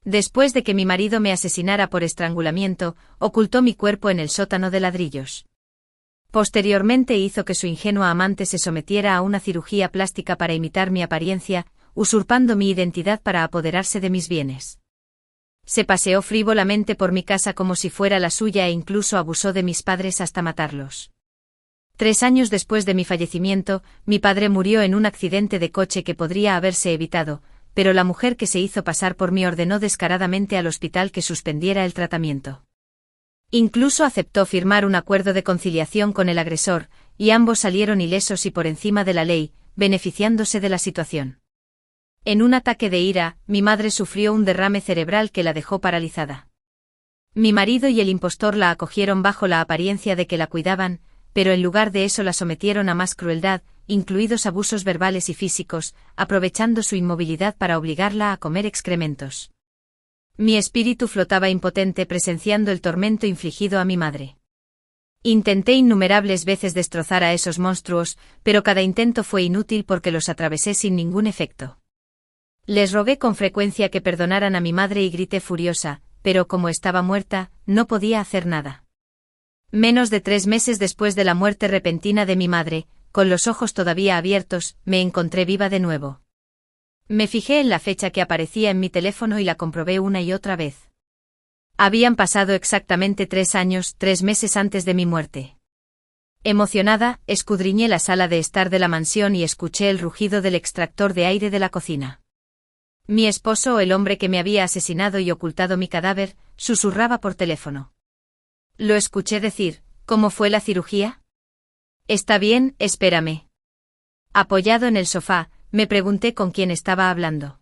Después de que mi marido me asesinara por estrangulamiento, ocultó mi cuerpo en el sótano de ladrillos. Posteriormente hizo que su ingenua amante se sometiera a una cirugía plástica para imitar mi apariencia, usurpando mi identidad para apoderarse de mis bienes. Se paseó frívolamente por mi casa como si fuera la suya e incluso abusó de mis padres hasta matarlos. 3 años después de mi fallecimiento, mi padre murió en un accidente de coche que podría haberse evitado, pero la mujer que se hizo pasar por mí ordenó descaradamente al hospital que suspendiera el tratamiento. Incluso aceptó firmar un acuerdo de conciliación con el agresor, y ambos salieron ilesos y por encima de la ley, beneficiándose de la situación. En un ataque de ira, mi madre sufrió un derrame cerebral que la dejó paralizada. Mi marido y el impostor la acogieron bajo la apariencia de que la cuidaban, pero en lugar de eso la sometieron a más crueldad, incluidos abusos verbales y físicos, aprovechando su inmovilidad para obligarla a comer excrementos. Mi espíritu flotaba impotente presenciando el tormento infligido a mi madre. Intenté innumerables veces destrozar a esos monstruos, pero cada intento fue inútil porque los atravesé sin ningún efecto. Les rogué con frecuencia que perdonaran a mi madre y grité furiosa, pero como estaba muerta, no podía hacer nada. Menos de 3 meses después de la muerte repentina de mi madre, con los ojos todavía abiertos, me encontré viva de nuevo. Me fijé en la fecha que aparecía en mi teléfono y la comprobé una y otra vez. Habían pasado exactamente 3 años, 3 meses antes de mi muerte. Emocionada, escudriñé la sala de estar de la mansión y escuché el rugido del extractor de aire de la cocina. Mi esposo, el hombre que me había asesinado y ocultado mi cadáver, susurraba por teléfono. Lo escuché decir, ¿cómo fue la cirugía? Está bien, espérame. Apoyado en el sofá, me pregunté con quién estaba hablando.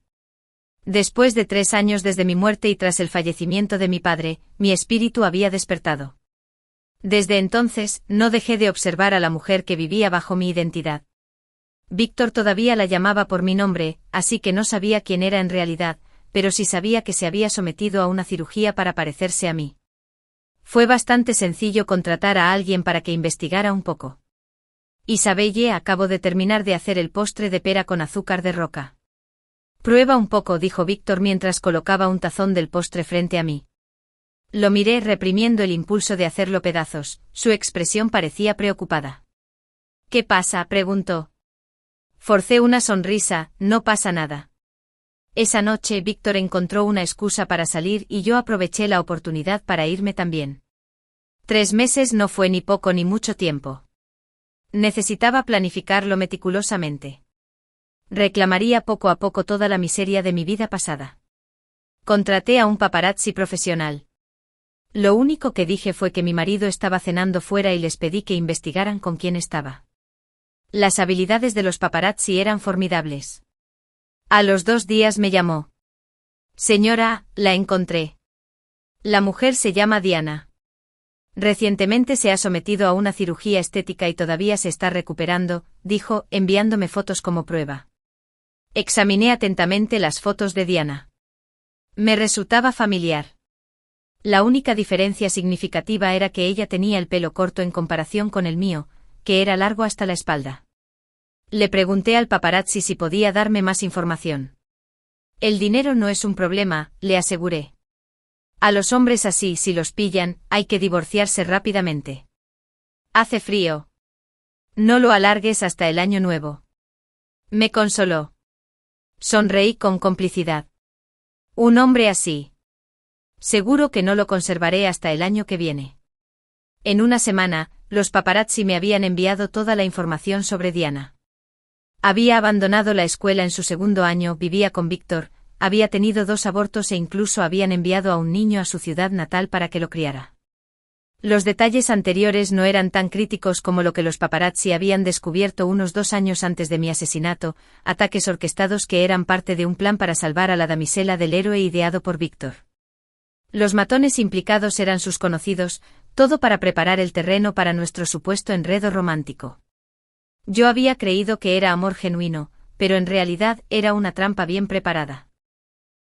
Después de 3 años desde mi muerte y tras el fallecimiento de mi padre, mi espíritu había despertado. Desde entonces, no dejé de observar a la mujer que vivía bajo mi identidad. Víctor todavía la llamaba por mi nombre, así que no sabía quién era en realidad, pero sí sabía que se había sometido a una cirugía para parecerse a mí. Fue bastante sencillo contratar a alguien para que investigara un poco. Isabelle, acabo de terminar de hacer el postre de pera con azúcar de roca. Prueba un poco, dijo Víctor mientras colocaba un tazón del postre frente a mí. Lo miré reprimiendo el impulso de hacerlo pedazos, su expresión parecía preocupada. ¿Qué pasa?, preguntó. Forcé una sonrisa, no pasa nada. Esa noche Víctor encontró una excusa para salir y yo aproveché la oportunidad para irme también. 3 meses no fue ni poco ni mucho tiempo. Necesitaba planificarlo meticulosamente. Reclamaría poco a poco toda la miseria de mi vida pasada. Contraté a un paparazzi profesional. Lo único que dije fue que mi marido estaba cenando fuera y les pedí que investigaran con quién estaba. Las habilidades de los paparazzi eran formidables. A los 2 días me llamó. Señora, la encontré. La mujer se llama Diana. Recientemente se ha sometido a una cirugía estética y todavía se está recuperando, dijo, enviándome fotos como prueba. Examiné atentamente las fotos de Diana. Me resultaba familiar. La única diferencia significativa era que ella tenía el pelo corto en comparación con el mío, que era largo hasta la espalda. Le pregunté al paparazzi si podía darme más información. El dinero no es un problema, le aseguré. A los hombres así, si los pillan, hay que divorciarse rápidamente. Hace frío. No lo alargues hasta el año nuevo. Me consoló. Sonreí con complicidad. Un hombre así. Seguro que no lo conservaré hasta el año que viene. En una semana, los paparazzi me habían enviado toda la información sobre Diana. Había abandonado la escuela en su 2º año, vivía con Víctor, había tenido 2 abortos e incluso habían enviado a un niño a su ciudad natal para que lo criara. Los detalles anteriores no eran tan críticos como lo que los paparazzi habían descubierto unos 2 años antes de mi asesinato, ataques orquestados que eran parte de un plan para salvar a la damisela del héroe ideado por Víctor. Los matones implicados eran sus conocidos, todo para preparar el terreno para nuestro supuesto enredo romántico. Yo había creído que era amor genuino, pero en realidad era una trampa bien preparada.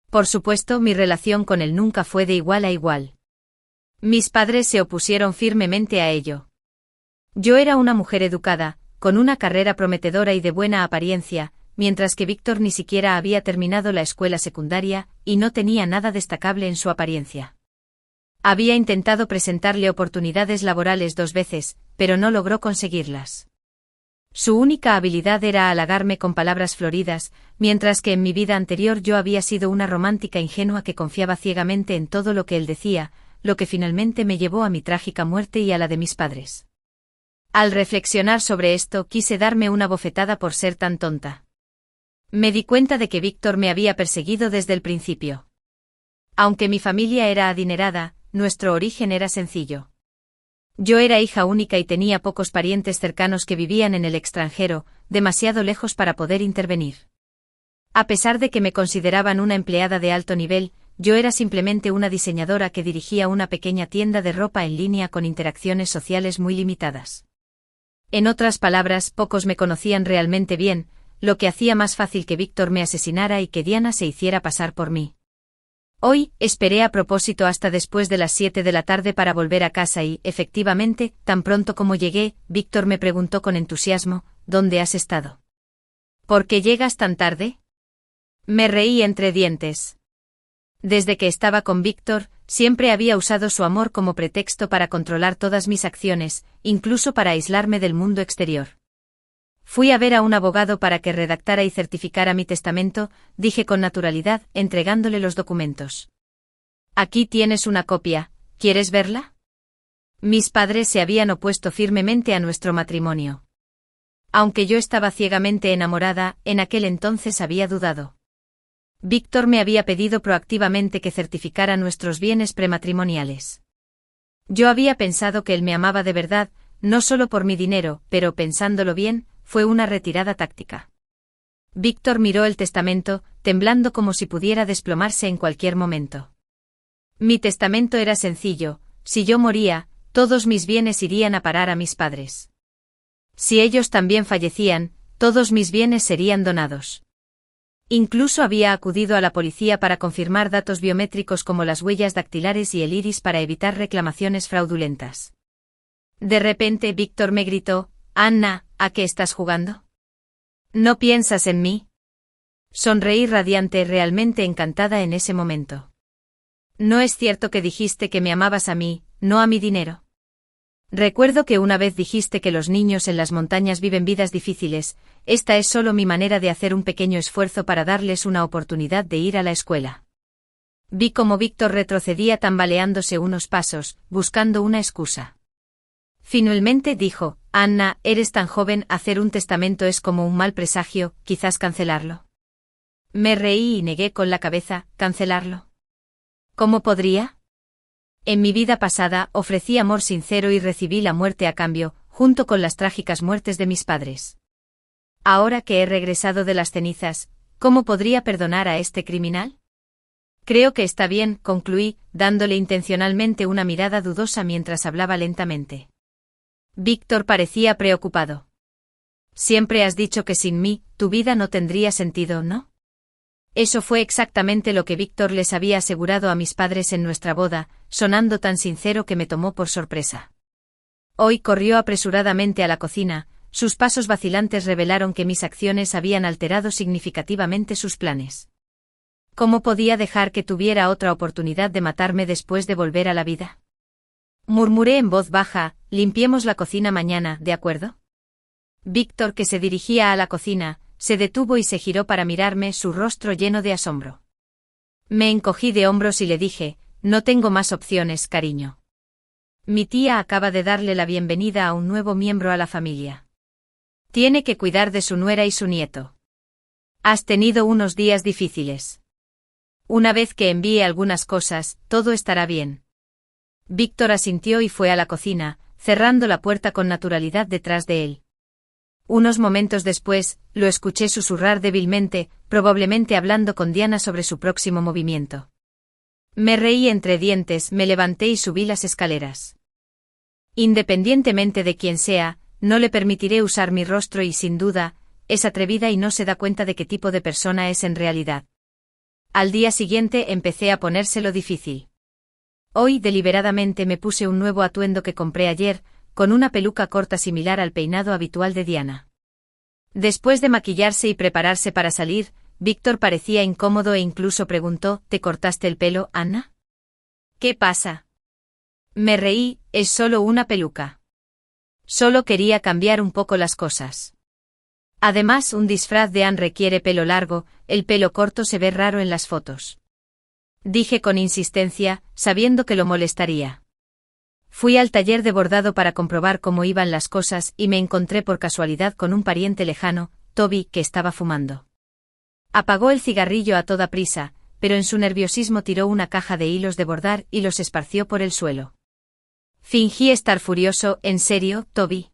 Por supuesto, mi relación con él nunca fue de igual a igual. Mis padres se opusieron firmemente a ello. Yo era una mujer educada, con una carrera prometedora y de buena apariencia, mientras que Víctor ni siquiera había terminado la escuela secundaria, y no tenía nada destacable en su apariencia. Había intentado presentarle oportunidades laborales 2 veces, pero no logró conseguirlas. Su única habilidad era halagarme con palabras floridas, mientras que en mi vida anterior yo había sido una romántica ingenua que confiaba ciegamente en todo lo que él decía, lo que finalmente me llevó a mi trágica muerte y a la de mis padres. Al reflexionar sobre esto, quise darme una bofetada por ser tan tonta. Me di cuenta de que Víctor me había perseguido desde el principio. Aunque mi familia era adinerada, nuestro origen era sencillo. Yo era hija única y tenía pocos parientes cercanos que vivían en el extranjero, demasiado lejos para poder intervenir. A pesar de que me consideraban una empleada de alto nivel, yo era simplemente una diseñadora que dirigía una pequeña tienda de ropa en línea con interacciones sociales muy limitadas. En otras palabras, pocos me conocían realmente bien, lo que hacía más fácil que Víctor me asesinara y que Diana se hiciera pasar por mí. Hoy, esperé a propósito hasta después de las 7 de la tarde para volver a casa y, efectivamente, tan pronto como llegué, Víctor me preguntó con entusiasmo, ¿dónde has estado? ¿Por qué llegas tan tarde? Me reí entre dientes. Desde que estaba con Víctor, siempre había usado su amor como pretexto para controlar todas mis acciones, incluso para aislarme del mundo exterior. Fui a ver a un abogado para que redactara y certificara mi testamento, dije con naturalidad, entregándole los documentos. Aquí tienes una copia, ¿quieres verla? Mis padres se habían opuesto firmemente a nuestro matrimonio. Aunque yo estaba ciegamente enamorada, en aquel entonces había dudado. Víctor me había pedido proactivamente que certificara nuestros bienes prematrimoniales. Yo había pensado que él me amaba de verdad, no solo por mi dinero, pero pensándolo bien, fue una retirada táctica. Víctor miró el testamento, temblando como si pudiera desplomarse en cualquier momento. Mi testamento era sencillo: si yo moría, todos mis bienes irían a parar a mis padres. Si ellos también fallecían, todos mis bienes serían donados. Incluso había acudido a la policía para confirmar datos biométricos como las huellas dactilares y el iris para evitar reclamaciones fraudulentas. De repente Víctor me gritó: «Anna, ¿a qué estás jugando? ¿No piensas en mí?» Sonreí radiante, realmente encantada en ese momento. «¿No es cierto que dijiste que me amabas a mí, no a mi dinero? Recuerdo que una vez dijiste que los niños en las montañas viven vidas difíciles, esta es solo mi manera de hacer un pequeño esfuerzo para darles una oportunidad de ir a la escuela». Vi cómo Víctor retrocedía tambaleándose unos pasos, buscando una excusa. Finalmente dijo: «Anna, eres tan joven, hacer un testamento es como un mal presagio, quizás cancelarlo». Me reí y negué con la cabeza: «¿Cancelarlo? ¿Cómo podría? En mi vida pasada ofrecí amor sincero y recibí la muerte a cambio, junto con las trágicas muertes de mis padres. Ahora que he regresado de las cenizas, ¿cómo podría perdonar a este criminal?» «Creo que está bien», concluí, dándole intencionalmente una mirada dudosa mientras hablaba lentamente. Víctor parecía preocupado. «Siempre has dicho que sin mí, tu vida no tendría sentido, ¿no?» Eso fue exactamente lo que Víctor les había asegurado a mis padres en nuestra boda, sonando tan sincero que me tomó por sorpresa. Hoy corrió apresuradamente a la cocina, sus pasos vacilantes revelaron que mis acciones habían alterado significativamente sus planes. ¿Cómo podía dejar que tuviera otra oportunidad de matarme después de volver a la vida? Murmuré en voz baja: «Limpiemos la cocina mañana, ¿de acuerdo?» Víctor, que se dirigía a la cocina, se detuvo y se giró para mirarme, su rostro lleno de asombro. Me encogí de hombros y le dije: «No tengo más opciones, cariño. Mi tía acaba de darle la bienvenida a un nuevo miembro a la familia. Tiene que cuidar de su nuera y su nieto. Has tenido unos días difíciles. Una vez que envíe algunas cosas, todo estará bien». Víctor asintió y fue a la cocina, cerrando la puerta con naturalidad detrás de él. Unos momentos después, lo escuché susurrar débilmente, probablemente hablando con Diana sobre su próximo movimiento. Me reí entre dientes, me levanté y subí las escaleras. Independientemente de quién sea, no le permitiré usar mi rostro y sin duda, es atrevida y no se da cuenta de qué tipo de persona es en realidad. Al día siguiente empecé a ponérselo difícil. Hoy deliberadamente me puse un nuevo atuendo que compré ayer, con una peluca corta similar al peinado habitual de Diana. Después de maquillarse y prepararse para salir, Víctor parecía incómodo e incluso preguntó: ¿Te cortaste el pelo, Anna? ¿Qué pasa? Me reí, es solo una peluca. Solo quería cambiar un poco las cosas. Además, un disfraz de Anne requiere pelo largo, el pelo corto se ve raro en las fotos. Dije con insistencia, sabiendo que lo molestaría. Fui al taller de bordado para comprobar cómo iban las cosas y me encontré por casualidad con un pariente lejano, Toby, que estaba fumando. Apagó el cigarrillo a toda prisa, pero en su nerviosismo tiró una caja de hilos de bordar y los esparció por el suelo. Fingí estar furioso. ¿En serio, Toby?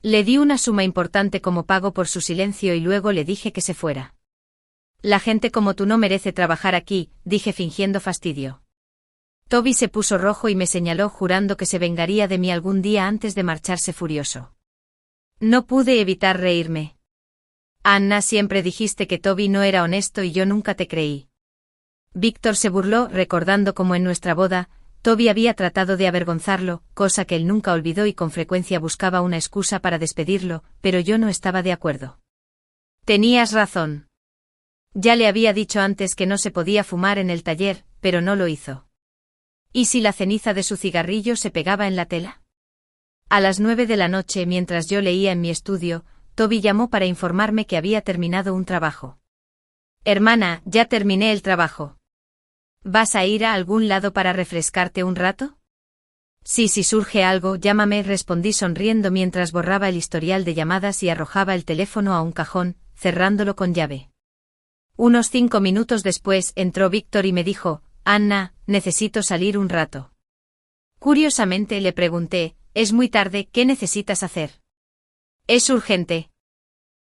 Le di una suma importante como pago por su silencio y luego le dije que se fuera. La gente como tú no merece trabajar aquí, dije fingiendo fastidio. Toby se puso rojo y me señaló jurando que se vengaría de mí algún día antes de marcharse furioso. No pude evitar reírme. Anna, siempre dijiste que Toby no era honesto y yo nunca te creí. Víctor se burló recordando cómo en nuestra boda, Toby había tratado de avergonzarlo, cosa que él nunca olvidó y con frecuencia buscaba una excusa para despedirlo, pero yo no estaba de acuerdo. Tenías razón. Ya le había dicho antes que no se podía fumar en el taller, pero no lo hizo. ¿Y si la ceniza de su cigarrillo se pegaba en la tela? A las 9 de la noche, mientras yo leía en mi estudio, Toby llamó para informarme que había terminado un trabajo. Hermana, ya terminé el trabajo. ¿Vas a ir a algún lado para refrescarte un rato? Sí, si surge algo, llámame, respondí sonriendo mientras borraba el historial de llamadas y arrojaba el teléfono a un cajón, cerrándolo con llave. Unos 5 minutos después entró Víctor y me dijo: Anna, necesito salir un rato. Curiosamente le pregunté: es muy tarde, ¿qué necesitas hacer? Es urgente.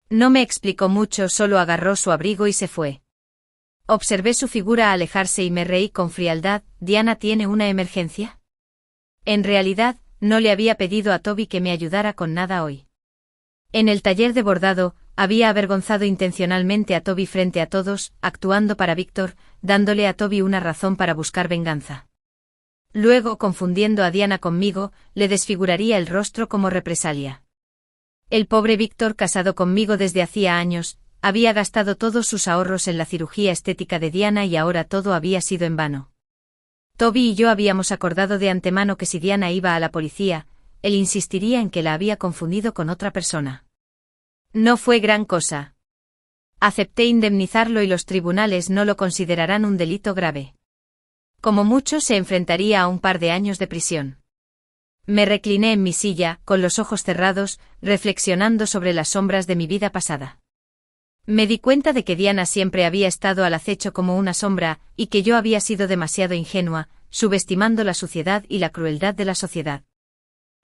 No me explicó mucho, solo agarró su abrigo y se fue. Observé su figura alejarse y me reí con frialdad. ¿Diana tiene una emergencia? En realidad, no le había pedido a Toby que me ayudara con nada hoy. En el taller de bordado, había avergonzado intencionalmente a Toby frente a todos, actuando para Víctor, dándole a Toby una razón para buscar venganza. Luego, confundiendo a Diana conmigo, le desfiguraría el rostro como represalia. El pobre Víctor, casado conmigo desde hacía años, había gastado todos sus ahorros en la cirugía estética de Diana y ahora todo había sido en vano. Toby y yo habíamos acordado de antemano que si Diana iba a la policía, él insistiría en que la había confundido con otra persona. No fue gran cosa. Acepté indemnizarlo y los tribunales no lo considerarán un delito grave. Como mucho se enfrentaría a un par de años de prisión. Me recliné en mi silla, con los ojos cerrados, reflexionando sobre las sombras de mi vida pasada. Me di cuenta de que Diana siempre había estado al acecho como una sombra, y que yo había sido demasiado ingenua, subestimando la suciedad y la crueldad de la sociedad.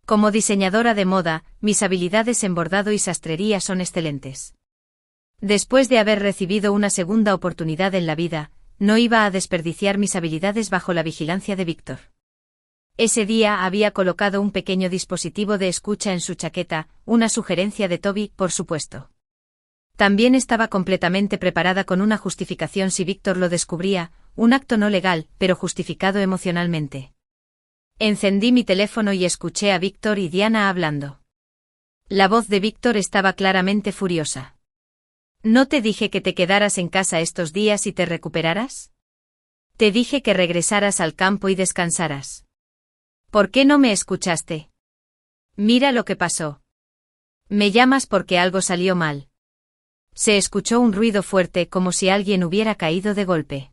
Como diseñadora de moda, mis habilidades en bordado y sastrería son excelentes. Después de haber recibido una segunda oportunidad en la vida, no iba a desperdiciar mis habilidades bajo la vigilancia de Víctor. Ese día había colocado un pequeño dispositivo de escucha en su chaqueta, una sugerencia de Toby, por supuesto. También estaba completamente preparada con una justificación si Víctor lo descubría, un acto no legal, pero justificado emocionalmente. Encendí mi teléfono y escuché a Víctor y Diana hablando. La voz de Víctor estaba claramente furiosa. ¿No te dije que te quedaras en casa estos días y te recuperaras? Te dije que regresaras al campo y descansaras. ¿Por qué no me escuchaste? Mira lo que pasó. Me llamas porque algo salió mal. Se escuchó un ruido fuerte como si alguien hubiera caído de golpe.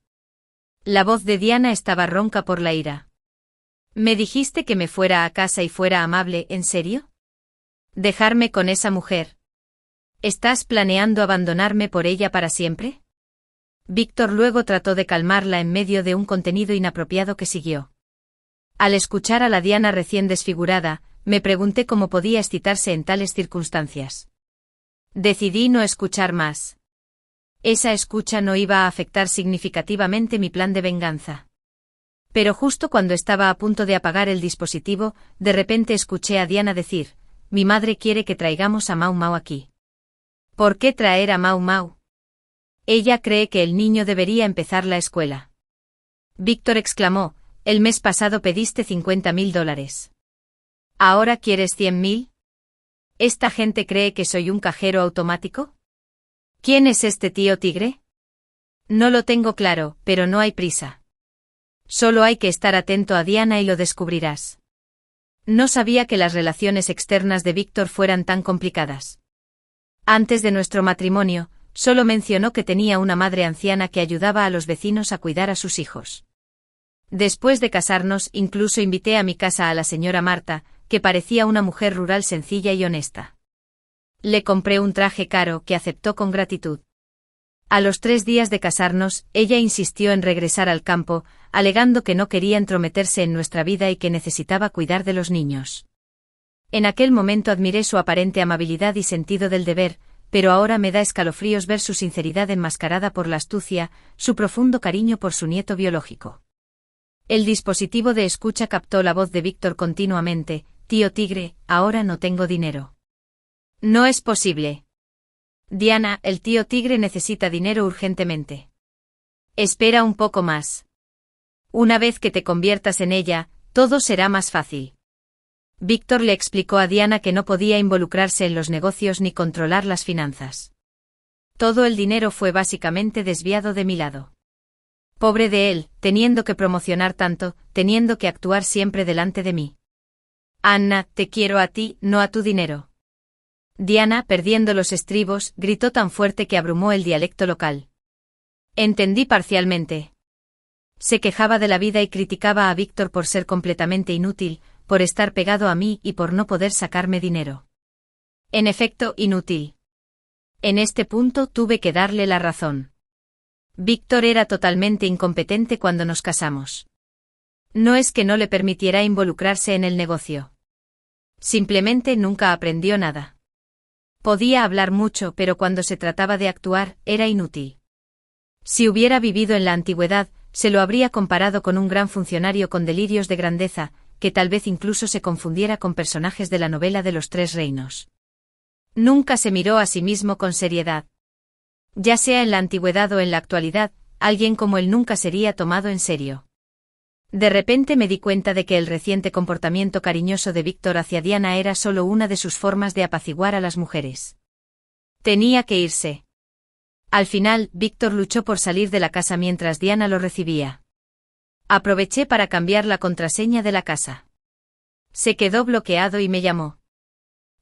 La voz de Diana estaba ronca por la ira. Me dijiste que me fuera a casa y fuera amable, ¿en serio? ¿Dejarme con esa mujer? ¿Estás planeando abandonarme por ella para siempre? Víctor luego trató de calmarla en medio de un contenido inapropiado que siguió. Al escuchar a la Diana recién desfigurada, me pregunté cómo podía excitarse en tales circunstancias. Decidí no escuchar más. Esa escucha no iba a afectar significativamente mi plan de venganza. Pero justo cuando estaba a punto de apagar el dispositivo, de repente escuché a Diana decir: mi madre quiere que traigamos a Mau Mau aquí. ¿Por qué traer a Mau Mau? Ella cree que el niño debería empezar la escuela. Víctor exclamó: el mes pasado pediste $50.000. ¿Ahora quieres $100.000? ¿Esta gente cree que soy un cajero automático? ¿Quién es este tío tigre? No lo tengo claro, pero no hay prisa. Solo hay que estar atento a Diana y lo descubrirás. No sabía que las relaciones externas de Víctor fueran tan complicadas. Antes de nuestro matrimonio, solo mencionó que tenía una madre anciana que ayudaba a los vecinos a cuidar a sus hijos. Después de casarnos, incluso invité a mi casa a la señora Marta, que parecía una mujer rural sencilla y honesta. Le compré un traje caro que aceptó con gratitud. A los 3 días de casarnos, ella insistió en regresar al campo, alegando que no quería entrometerse en nuestra vida y que necesitaba cuidar de los niños. En aquel momento admiré su aparente amabilidad y sentido del deber, pero ahora me da escalofríos ver su sinceridad enmascarada por la astucia, su profundo cariño por su nieto biológico. El dispositivo de escucha captó la voz de Víctor continuamente: «Tío tigre, ahora no tengo dinero». «No es posible. Diana, el tío tigre necesita dinero urgentemente. Espera un poco más. Una vez que te conviertas en ella, todo será más fácil». Víctor le explicó a Diana que no podía involucrarse en los negocios ni controlar las finanzas. Todo el dinero fue básicamente desviado de mi lado. Pobre de él, teniendo que promocionar tanto, teniendo que actuar siempre delante de mí. «Anna, te quiero a ti, no a tu dinero». Diana, perdiendo los estribos, gritó tan fuerte que abrumó el dialecto local. Entendí parcialmente. Se quejaba de la vida y criticaba a Víctor por ser completamente inútil, por estar pegado a mí y por no poder sacarme dinero. En efecto, inútil. En este punto tuve que darle la razón. Víctor era totalmente incompetente cuando nos casamos. No es que no le permitiera involucrarse en el negocio. Simplemente nunca aprendió nada. Podía hablar mucho, pero cuando se trataba de actuar, era inútil. Si hubiera vivido en la antigüedad, se lo habría comparado con un gran funcionario con delirios de grandeza, que tal vez incluso se confundiera con personajes de la novela de los 3 reinos. Nunca se miró a sí mismo con seriedad. Ya sea en la antigüedad o en la actualidad, alguien como él nunca sería tomado en serio. De repente me di cuenta de que el reciente comportamiento cariñoso de Víctor hacia Diana era solo una de sus formas de apaciguar a las mujeres. Tenía que irse. Al final, Víctor luchó por salir de la casa mientras Diana lo recibía. Aproveché para cambiar la contraseña de la casa. Se quedó bloqueado y me llamó.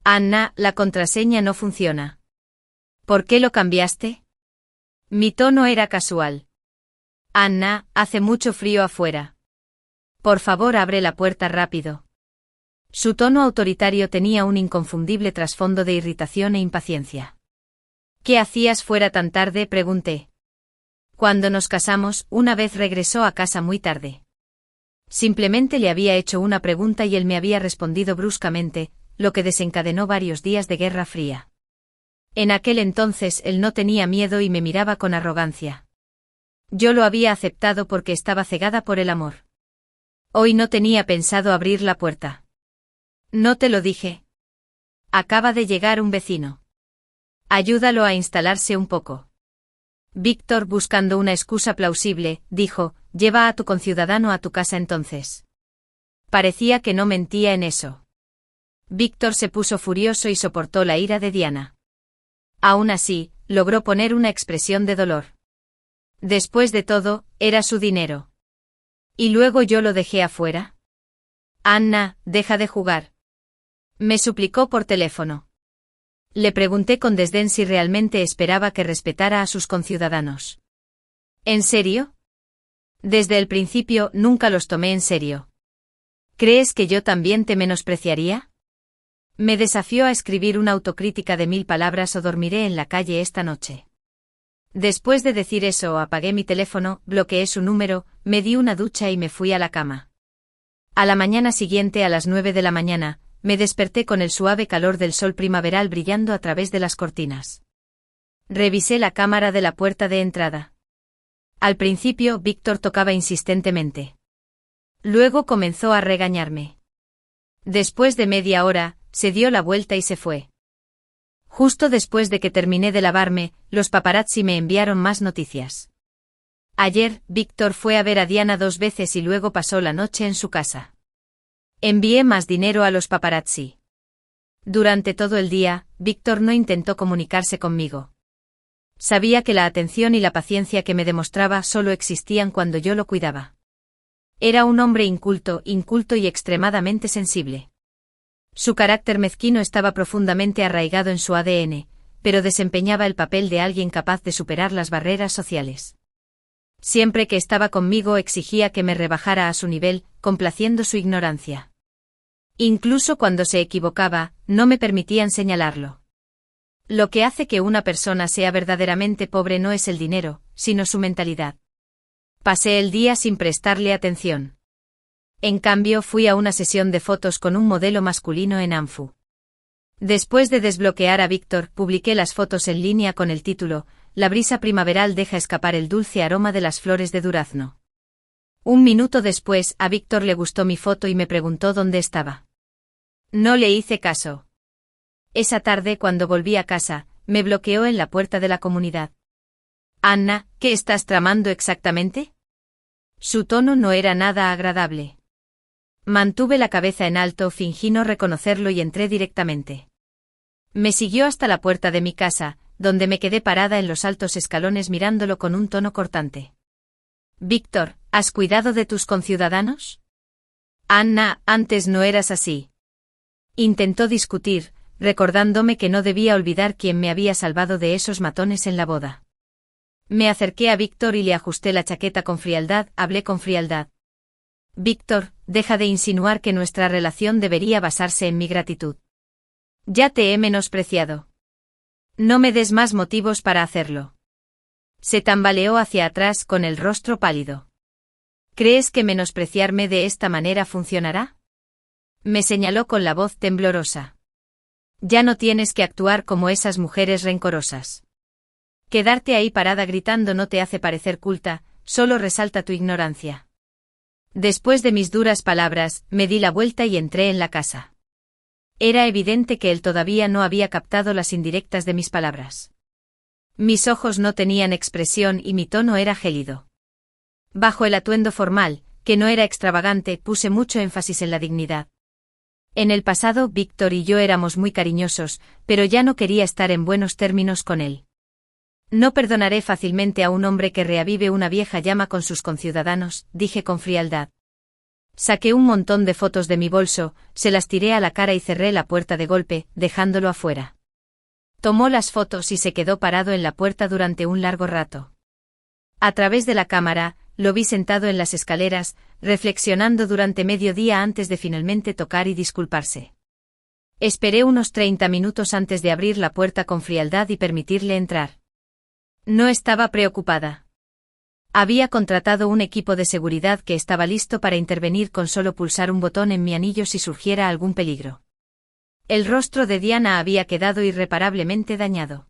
«Anna, la contraseña no funciona». «¿Por qué lo cambiaste?» Mi tono era casual. «Anna, hace mucho frío afuera. Por favor, abre la puerta rápido». Su tono autoritario tenía un inconfundible trasfondo de irritación e impaciencia. «¿Qué hacías fuera tan tarde?», pregunté. Cuando nos casamos, una vez regresó a casa muy tarde. Simplemente le había hecho una pregunta y él me había respondido bruscamente, lo que desencadenó varios días de guerra fría. En aquel entonces él no tenía miedo y me miraba con arrogancia. Yo lo había aceptado porque estaba cegada por el amor. Hoy no tenía pensado abrir la puerta. «No te lo dije. Acaba de llegar un vecino. Ayúdalo a instalarse un poco». Víctor, buscando una excusa plausible, dijo: «Lleva a tu conciudadano a tu casa entonces». Parecía que no mentía en eso. Víctor se puso furioso y soportó la ira de Diana. Aún así, logró poner una expresión de dolor. Después de todo, era su dinero. ¿Y luego yo lo dejé afuera? «Anna, deja de jugar», me suplicó por teléfono. Le pregunté con desdén si realmente esperaba que respetara a sus conciudadanos. ¿En serio? Desde el principio nunca los tomé en serio. ¿Crees que yo también te menospreciaría? Me desafió a escribir una autocrítica de 1000 palabras o dormiré en la calle esta noche. Después de decir eso, apagué mi teléfono, bloqueé su número, me di una ducha y me fui a la cama. A la mañana siguiente, a las 9 de la mañana, me desperté con el suave calor del sol primaveral brillando a través de las cortinas. Revisé la cámara de la puerta de entrada. Al principio, Víctor tocaba insistentemente. Luego comenzó a regañarme. Después de media hora, se dio la vuelta y se fue. Justo después de que terminé de lavarme, los paparazzi me enviaron más noticias. Ayer, Víctor fue a ver a Diana 2 veces y luego pasó la noche en su casa. Envié más dinero a los paparazzi. Durante todo el día, Víctor no intentó comunicarse conmigo. Sabía que la atención y la paciencia que me demostraba solo existían cuando yo lo cuidaba. Era un hombre inculto y extremadamente sensible. Su carácter mezquino estaba profundamente arraigado en su ADN, pero desempeñaba el papel de alguien capaz de superar las barreras sociales. Siempre que estaba conmigo exigía que me rebajara a su nivel, complaciendo su ignorancia. Incluso cuando se equivocaba, no me permitían señalarlo. Lo que hace que una persona sea verdaderamente pobre no es el dinero, sino su mentalidad. Pasé el día sin prestarle atención. En cambio, fui a una sesión de fotos con un modelo masculino en Anfu. Después de desbloquear a Víctor, publiqué las fotos en línea con el título: La brisa primaveral deja escapar el dulce aroma de las flores de durazno. Un minuto después, a Víctor le gustó mi foto y me preguntó dónde estaba. No le hice caso. Esa tarde, cuando volví a casa, me bloqueó en la puerta de la comunidad. Anna, ¿qué estás tramando exactamente? Su tono no era nada agradable. Mantuve la cabeza en alto, fingí no reconocerlo y entré directamente. Me siguió hasta la puerta de mi casa, donde me quedé parada en los altos escalones mirándolo con un tono cortante. Víctor, ¿has cuidado de tus conciudadanos? Anna, antes no eras así. Intentó discutir, recordándome que no debía olvidar quién me había salvado de esos matones en la boda. Me acerqué a Víctor y le ajusté la chaqueta con frialdad, hablé con frialdad. Víctor, deja de insinuar que nuestra relación debería basarse en mi gratitud. Ya te he menospreciado. No me des más motivos para hacerlo. Se tambaleó hacia atrás con el rostro pálido. ¿Crees que menospreciarme de esta manera funcionará? Me señaló con la voz temblorosa. Ya no tienes que actuar como esas mujeres rencorosas. Quedarte ahí parada gritando no te hace parecer culta, solo resalta tu ignorancia. Después de mis duras palabras, me di la vuelta y entré en la casa. Era evidente que él todavía no había captado las indirectas de mis palabras. Mis ojos no tenían expresión y mi tono era gélido. Bajo el atuendo formal, que no era extravagante, puse mucho énfasis en la dignidad. En el pasado, Víctor y yo éramos muy cariñosos, pero ya no quería estar en buenos términos con él. No perdonaré fácilmente a un hombre que reavive una vieja llama con sus conciudadanos, dije con frialdad. Saqué un montón de fotos de mi bolso, se las tiré a la cara y cerré la puerta de golpe, dejándolo afuera. Tomó las fotos y se quedó parado en la puerta durante un largo rato. A través de la cámara, lo vi sentado en las escaleras, reflexionando durante medio día antes de finalmente tocar y disculparse. Esperé unos 30 minutos antes de abrir la puerta con frialdad y permitirle entrar. No estaba preocupada. Había contratado un equipo de seguridad que estaba listo para intervenir con solo pulsar un botón en mi anillo si surgiera algún peligro. El rostro de Diana había quedado irreparablemente dañado.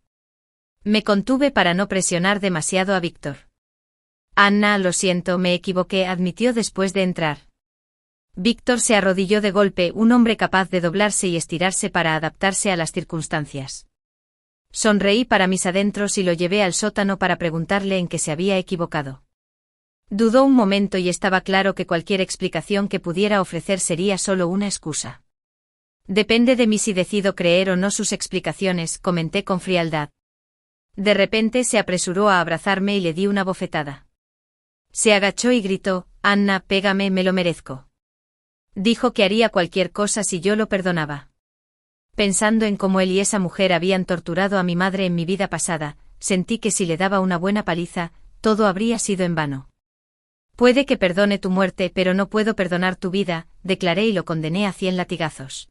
Me contuve para no presionar demasiado a Víctor. Anna, lo siento, me equivoqué, admitió después de entrar. Víctor se arrodilló de golpe, un hombre capaz de doblarse y estirarse para adaptarse a las circunstancias. Sonreí para mis adentros y lo llevé al sótano para preguntarle en qué se había equivocado. Dudó un momento y estaba claro que cualquier explicación que pudiera ofrecer sería solo una excusa. Depende de mí si decido creer o no sus explicaciones, comenté con frialdad. De repente se apresuró a abrazarme y le di una bofetada. Se agachó y gritó: Anna, pégame, me lo merezco. Dijo que haría cualquier cosa si yo lo perdonaba. Pensando en cómo él y esa mujer habían torturado a mi madre en mi vida pasada, sentí que si le daba una buena paliza, todo habría sido en vano. Puede que perdone tu muerte, pero no puedo perdonar tu vida, declaré y lo condené a 100 latigazos.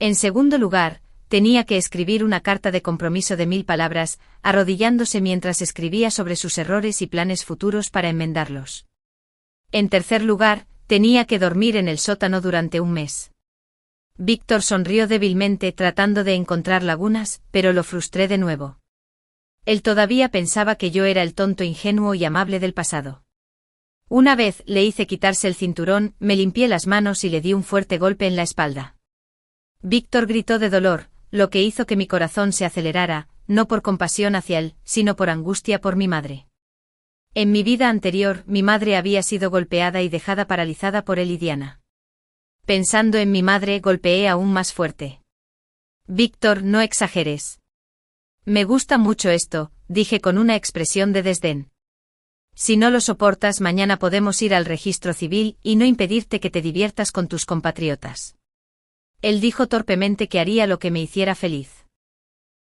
En segundo lugar, tenía que escribir una carta de compromiso de 1000 palabras, arrodillándose mientras escribía sobre sus errores y planes futuros para enmendarlos. En tercer lugar, tenía que dormir en el sótano durante un mes. Víctor sonrió débilmente tratando de encontrar lagunas, pero lo frustré de nuevo. Él todavía pensaba que yo era el tonto ingenuo y amable del pasado. Una vez le hice quitarse el cinturón, me limpié las manos y le di un fuerte golpe en la espalda. Víctor gritó de dolor, lo que hizo que mi corazón se acelerara, no por compasión hacia él, sino por angustia por mi madre. En mi vida anterior, mi madre había sido golpeada y dejada paralizada por él y Diana. Pensando en mi madre, golpeé aún más fuerte. Víctor, no exageres. Me gusta mucho esto, dije con una expresión de desdén. Si no lo soportas, mañana podemos ir al registro civil y no impedirte que te diviertas con tus compatriotas. Él dijo torpemente que haría lo que me hiciera feliz.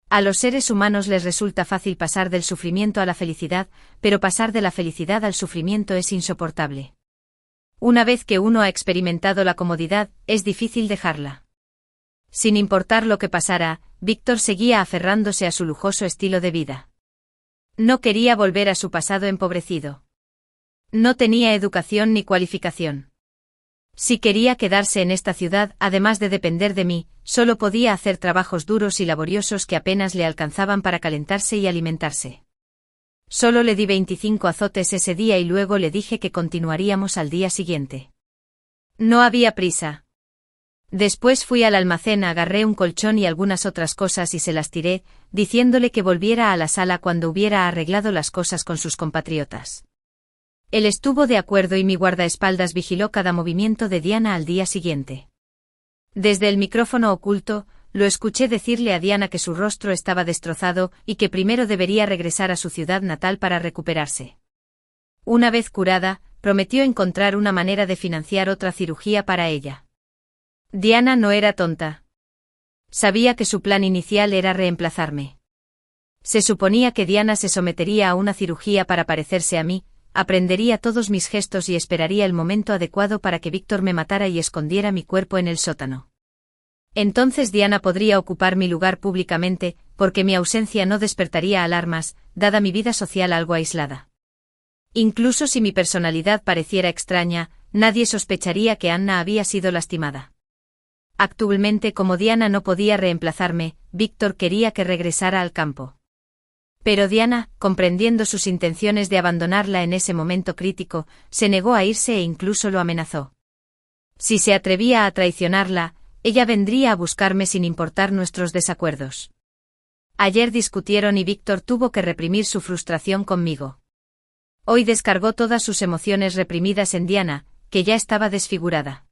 A los seres humanos les resulta fácil pasar del sufrimiento a la felicidad, pero pasar de la felicidad al sufrimiento es insoportable. Una vez que uno ha experimentado la comodidad, es difícil dejarla. Sin importar lo que pasara, Víctor seguía aferrándose a su lujoso estilo de vida. No quería volver a su pasado empobrecido. No tenía educación ni cualificación. Si quería quedarse en esta ciudad, además de depender de mí, solo podía hacer trabajos duros y laboriosos que apenas le alcanzaban para calentarse y alimentarse. Solo le di 25 azotes ese día y luego le dije que continuaríamos al día siguiente. No había prisa. Después fui al almacén, agarré un colchón y algunas otras cosas y se las tiré, diciéndole que volviera a la sala cuando hubiera arreglado las cosas con sus compatriotas. Él estuvo de acuerdo y mi guardaespaldas vigiló cada movimiento de Diana al día siguiente. Desde el micrófono oculto, lo escuché decirle a Diana que su rostro estaba destrozado y que primero debería regresar a su ciudad natal para recuperarse. Una vez curada, prometió encontrar una manera de financiar otra cirugía para ella. Diana no era tonta. Sabía que su plan inicial era reemplazarme. Se suponía que Diana se sometería a una cirugía para parecerse a mí, aprendería todos mis gestos y esperaría el momento adecuado para que Víctor me matara y escondiera mi cuerpo en el sótano. Entonces Diana podría ocupar mi lugar públicamente, porque mi ausencia no despertaría alarmas, dada mi vida social algo aislada. Incluso si mi personalidad pareciera extraña, nadie sospecharía que Anna había sido lastimada. Actualmente, como Diana no podía reemplazarme, Víctor quería que regresara al campo. Pero Diana, comprendiendo sus intenciones de abandonarla en ese momento crítico, se negó a irse e incluso lo amenazó. Si se atrevía a traicionarla, ella vendría a buscarme sin importar nuestros desacuerdos. Ayer discutieron y Víctor tuvo que reprimir su frustración conmigo. Hoy descargó todas sus emociones reprimidas en Diana, que ya estaba desfigurada.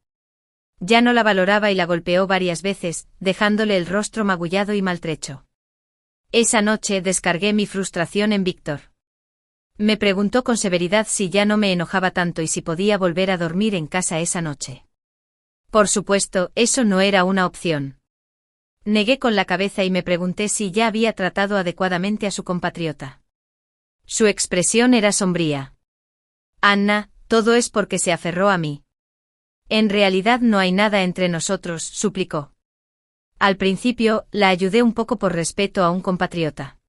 Ya no la valoraba y la golpeó varias veces, dejándole el rostro magullado y maltrecho. Esa noche descargué mi frustración en Víctor. Me preguntó con severidad si ya no me enojaba tanto y si podía volver a dormir en casa esa noche. Por supuesto, eso no era una opción. Negué con la cabeza y me pregunté si ya había tratado adecuadamente a su compatriota. Su expresión era sombría. Anna, todo es porque se aferró a mí. En realidad no hay nada entre nosotros, suplicó. Al principio, la ayudé un poco por respeto a un compatriota.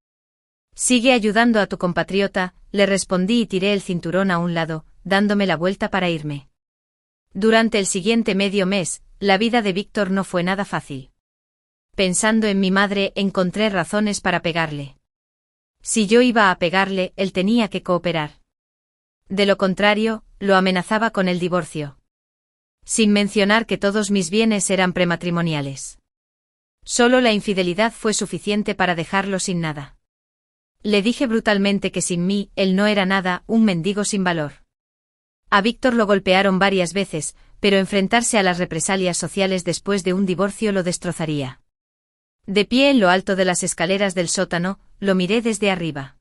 Sigue ayudando a tu compatriota, le respondí y tiré el cinturón a un lado, dándome la vuelta para irme. Durante el siguiente medio mes, la vida de Víctor no fue nada fácil. Pensando en mi madre, encontré razones para pegarle. Si yo iba a pegarle, él tenía que cooperar. De lo contrario, lo amenazaba con el divorcio. Sin mencionar que todos mis bienes eran prematrimoniales. Solo la infidelidad fue suficiente para dejarlo sin nada. Le dije brutalmente que sin mí, él no era nada, un mendigo sin valor. A Víctor lo golpearon varias veces, pero enfrentarse a las represalias sociales después de un divorcio lo destrozaría. De pie en lo alto de las escaleras del sótano, lo miré desde arriba.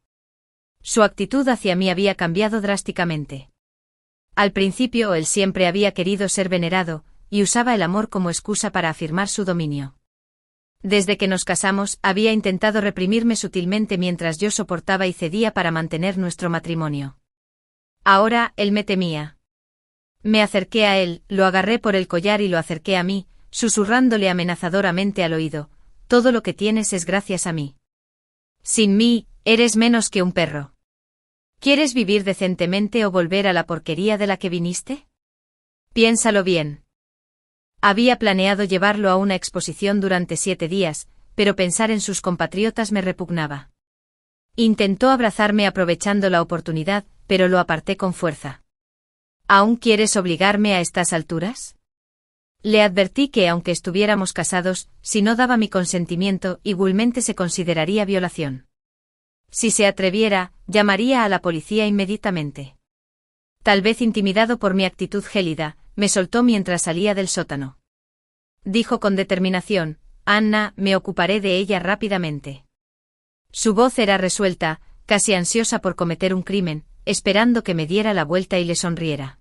Su actitud hacia mí había cambiado drásticamente. Al principio él siempre había querido ser venerado, y usaba el amor como excusa para afirmar su dominio. Desde que nos casamos, había intentado reprimirme sutilmente mientras yo soportaba y cedía para mantener nuestro matrimonio. Ahora, él me temía. Me acerqué a él, lo agarré por el collar y lo acerqué a mí, susurrándole amenazadoramente al oído: todo lo que tienes es gracias a mí. Sin mí, eres menos que un perro. ¿Quieres vivir decentemente o volver a la porquería de la que viniste? Piénsalo bien. Había planeado llevarlo a una exposición durante 7 días, pero pensar en sus compatriotas me repugnaba. Intentó abrazarme aprovechando la oportunidad, pero lo aparté con fuerza. ¿Aún quieres obligarme a estas alturas? Le advertí que aunque estuviéramos casados, si no daba mi consentimiento, igualmente se consideraría violación. Si se atreviera, llamaría a la policía inmediatamente. Tal vez intimidado por mi actitud gélida, me soltó mientras salía del sótano. Dijo con determinación: Anna, me ocuparé de ella rápidamente. Su voz era resuelta, casi ansiosa por cometer un crimen, esperando que me diera la vuelta y le sonriera.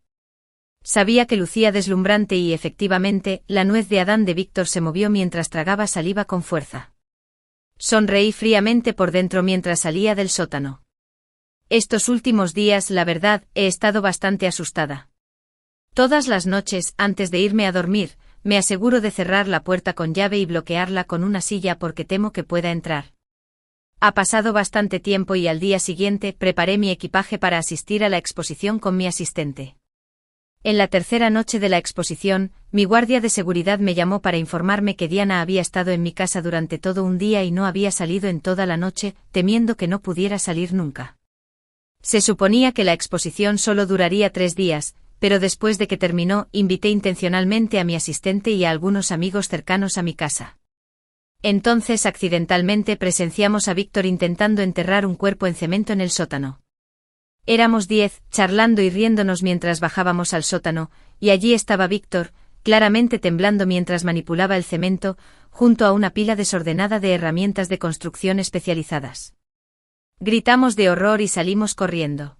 Sabía que lucía deslumbrante y efectivamente, la nuez de Adán de Víctor se movió mientras tragaba saliva con fuerza. Sonreí fríamente por dentro mientras salía del sótano. Estos últimos días, la verdad, he estado bastante asustada. Todas las noches, antes de irme a dormir, me aseguro de cerrar la puerta con llave y bloquearla con una silla porque temo que pueda entrar. Ha pasado bastante tiempo y al día siguiente preparé mi equipaje para asistir a la exposición con mi asistente. En la tercera noche de la exposición, mi guardia de seguridad me llamó para informarme que Diana había estado en mi casa durante todo un día y no había salido en toda la noche, temiendo que no pudiera salir nunca. Se suponía que la exposición solo duraría 3 días, pero después de que terminó, invité intencionalmente a mi asistente y a algunos amigos cercanos a mi casa. Entonces accidentalmente presenciamos a Víctor intentando enterrar un cuerpo en cemento en el sótano. Éramos 10, charlando y riéndonos mientras bajábamos al sótano, y allí estaba Víctor, claramente temblando mientras manipulaba el cemento, junto a una pila desordenada de herramientas de construcción especializadas. Gritamos de horror y salimos corriendo.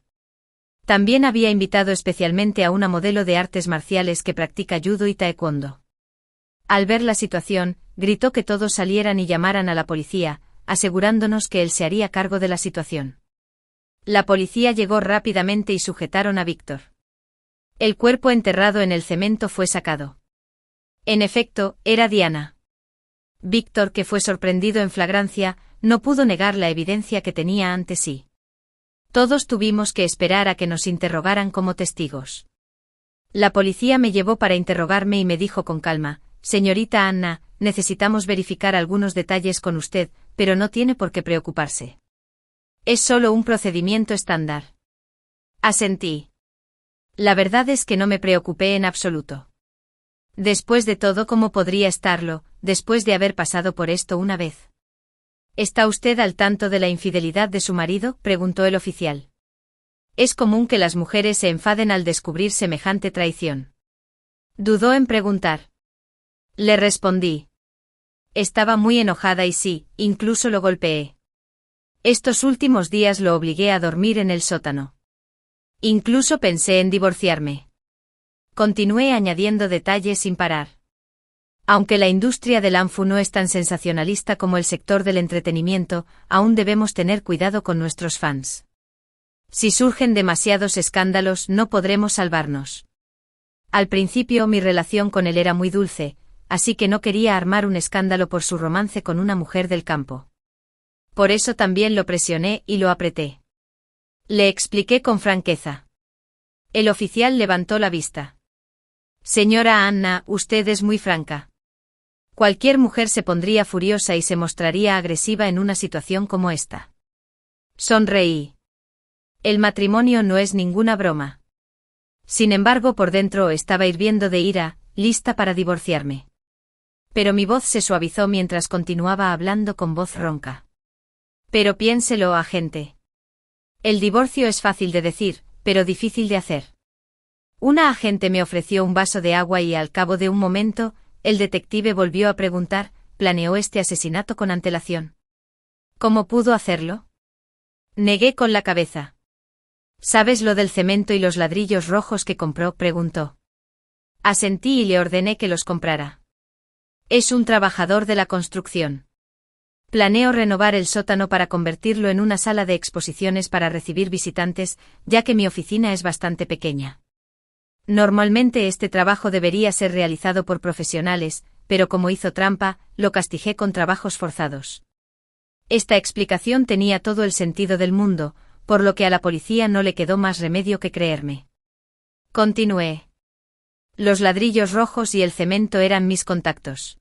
También había invitado especialmente a una modelo de artes marciales que practica judo y taekwondo. Al ver la situación, gritó que todos salieran y llamaran a la policía, asegurándonos que él se haría cargo de la situación. La policía llegó rápidamente y sujetaron a Víctor. El cuerpo enterrado en el cemento fue sacado. En efecto, era Diana. Víctor, que fue sorprendido en flagrancia, no pudo negar la evidencia que tenía ante sí. Todos tuvimos que esperar a que nos interrogaran como testigos. La policía me llevó para interrogarme y me dijo con calma: «Señorita Anna, necesitamos verificar algunos detalles con usted, pero no tiene por qué preocuparse. Es solo un procedimiento estándar». Asentí. La verdad es que no me preocupé en absoluto. Después de todo, ¿cómo podría estarlo, después de haber pasado por esto una vez? ¿Está usted al tanto de la infidelidad de su marido?, preguntó el oficial. Es común que las mujeres se enfaden al descubrir semejante traición. Dudó en preguntar. Le respondí. Estaba muy enojada y sí, incluso lo golpeé. Estos últimos días lo obligué a dormir en el sótano. Incluso pensé en divorciarme. Continué añadiendo detalles sin parar. Aunque la industria del ANFU no es tan sensacionalista como el sector del entretenimiento, aún debemos tener cuidado con nuestros fans. Si surgen demasiados escándalos, no podremos salvarnos. Al principio mi relación con él era muy dulce, así que no quería armar un escándalo por su romance con una mujer del campo. Por eso también lo presioné y lo apreté. Le expliqué con franqueza. El oficial levantó la vista. Señora Anna, usted es muy franca. Cualquier mujer se pondría furiosa y se mostraría agresiva en una situación como esta. Sonreí. El matrimonio no es ninguna broma. Sin embargo, por dentro estaba hirviendo de ira, lista para divorciarme. Pero mi voz se suavizó mientras continuaba hablando con voz ronca. Pero piénselo, agente. El divorcio es fácil de decir, pero difícil de hacer. Una agente me ofreció un vaso de agua y al cabo de un momento, el detective volvió a preguntar: ¿planeó este asesinato con antelación? ¿Cómo pudo hacerlo? Negué con la cabeza. ¿Sabes lo del cemento y los ladrillos rojos que compró?, preguntó. Asentí y le ordené que los comprara. Es un trabajador de la construcción. Planeo renovar el sótano para convertirlo en una sala de exposiciones para recibir visitantes, ya que mi oficina es bastante pequeña. Normalmente este trabajo debería ser realizado por profesionales, pero como hizo trampa, lo castigué con trabajos forzados. Esta explicación tenía todo el sentido del mundo, por lo que a la policía no le quedó más remedio que creerme. Continué. Los ladrillos rojos y el cemento eran mis contactos.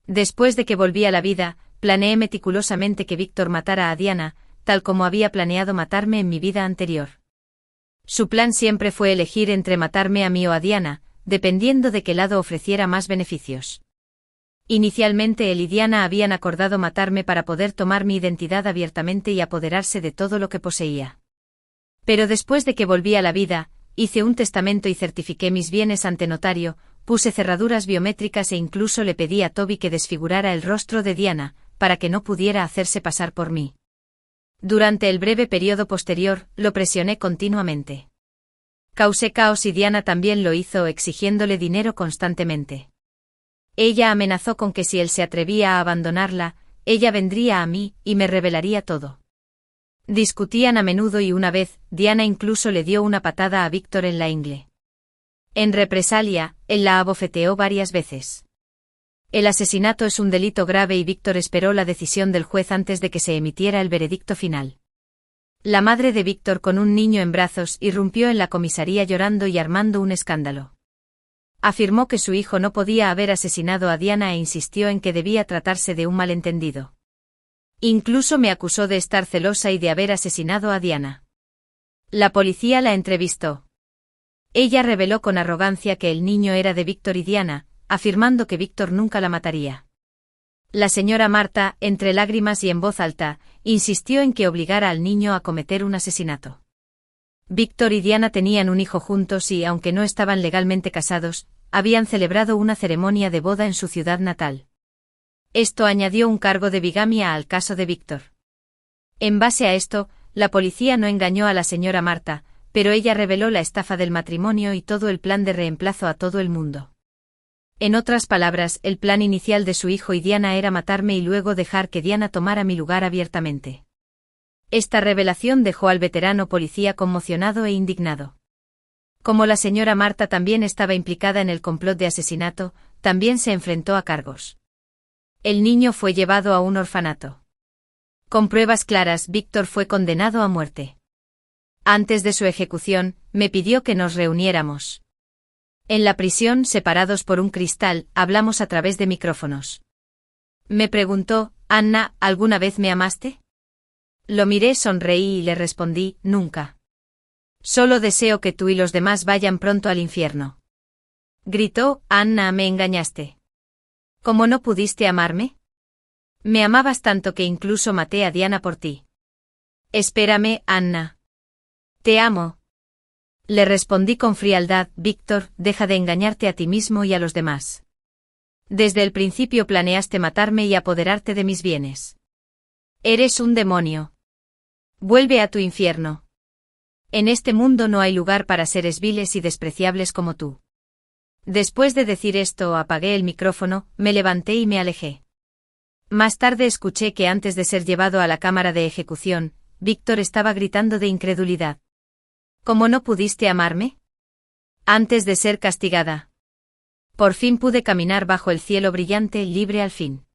Después de que volví a la vida, planeé meticulosamente que Víctor matara a Diana, tal como había planeado matarme en mi vida anterior. Su plan siempre fue elegir entre matarme a mí o a Diana, dependiendo de qué lado ofreciera más beneficios. Inicialmente él y Diana habían acordado matarme para poder tomar mi identidad abiertamente y apoderarse de todo lo que poseía. Pero después de que volví a la vida, hice un testamento y certifiqué mis bienes ante notario, puse cerraduras biométricas e incluso le pedí a Toby que desfigurara el rostro de Diana, para que no pudiera hacerse pasar por mí. Durante el breve periodo posterior, lo presioné continuamente. Causé caos y Diana también lo hizo, exigiéndole dinero constantemente. Ella amenazó con que si él se atrevía a abandonarla, ella vendría a mí y me revelaría todo. Discutían a menudo y una vez, Diana incluso le dio una patada a Víctor en la ingle. En represalia, él la abofeteó varias veces. El asesinato es un delito grave y Víctor esperó la decisión del juez antes de que se emitiera el veredicto final. La madre de Víctor, con un niño en brazos, irrumpió en la comisaría llorando y armando un escándalo. Afirmó que su hijo no podía haber asesinado a Diana e insistió en que debía tratarse de un malentendido. Incluso me acusó de estar celosa y de haber asesinado a Diana. La policía la entrevistó. Ella reveló con arrogancia que el niño era de Víctor y Diana, afirmando que Víctor nunca la mataría. La señora Marta, entre lágrimas y en voz alta, insistió en que obligara al niño a cometer un asesinato. Víctor y Diana tenían un hijo juntos y, aunque no estaban legalmente casados, habían celebrado una ceremonia de boda en su ciudad natal. Esto añadió un cargo de bigamia al caso de Víctor. En base a esto, la policía no engañó a la señora Marta, pero ella reveló la estafa del matrimonio y todo el plan de reemplazo a todo el mundo. En otras palabras, el plan inicial de su hijo y Diana era matarme y luego dejar que Diana tomara mi lugar abiertamente. Esta revelación dejó al veterano policía conmocionado e indignado. Como la señora Marta también estaba implicada en el complot de asesinato, también se enfrentó a cargos. El niño fue llevado a un orfanato. Con pruebas claras, Víctor fue condenado a muerte. Antes de su ejecución, me pidió que nos reuniéramos. En la prisión, separados por un cristal, hablamos a través de micrófonos. Me preguntó, Anna, ¿alguna vez me amaste? Lo miré, sonreí y le respondí, nunca. Solo deseo que tú y los demás vayan pronto al infierno. Gritó, Anna, me engañaste. ¿Cómo no pudiste amarme? Me amabas tanto que incluso maté a Diana por ti. Espérame, Anna. Te amo. Le respondí con frialdad, Víctor, deja de engañarte a ti mismo y a los demás. Desde el principio planeaste matarme y apoderarte de mis bienes. Eres un demonio. Vuelve a tu infierno. En este mundo no hay lugar para seres viles y despreciables como tú. Después de decir esto, apagué el micrófono, me levanté y me alejé. Más tarde escuché que antes de ser llevado a la cámara de ejecución, Víctor estaba gritando de incredulidad. ¿Cómo no pudiste amarme? Antes de ser castigada. Por fin pude caminar bajo el cielo brillante, libre al fin.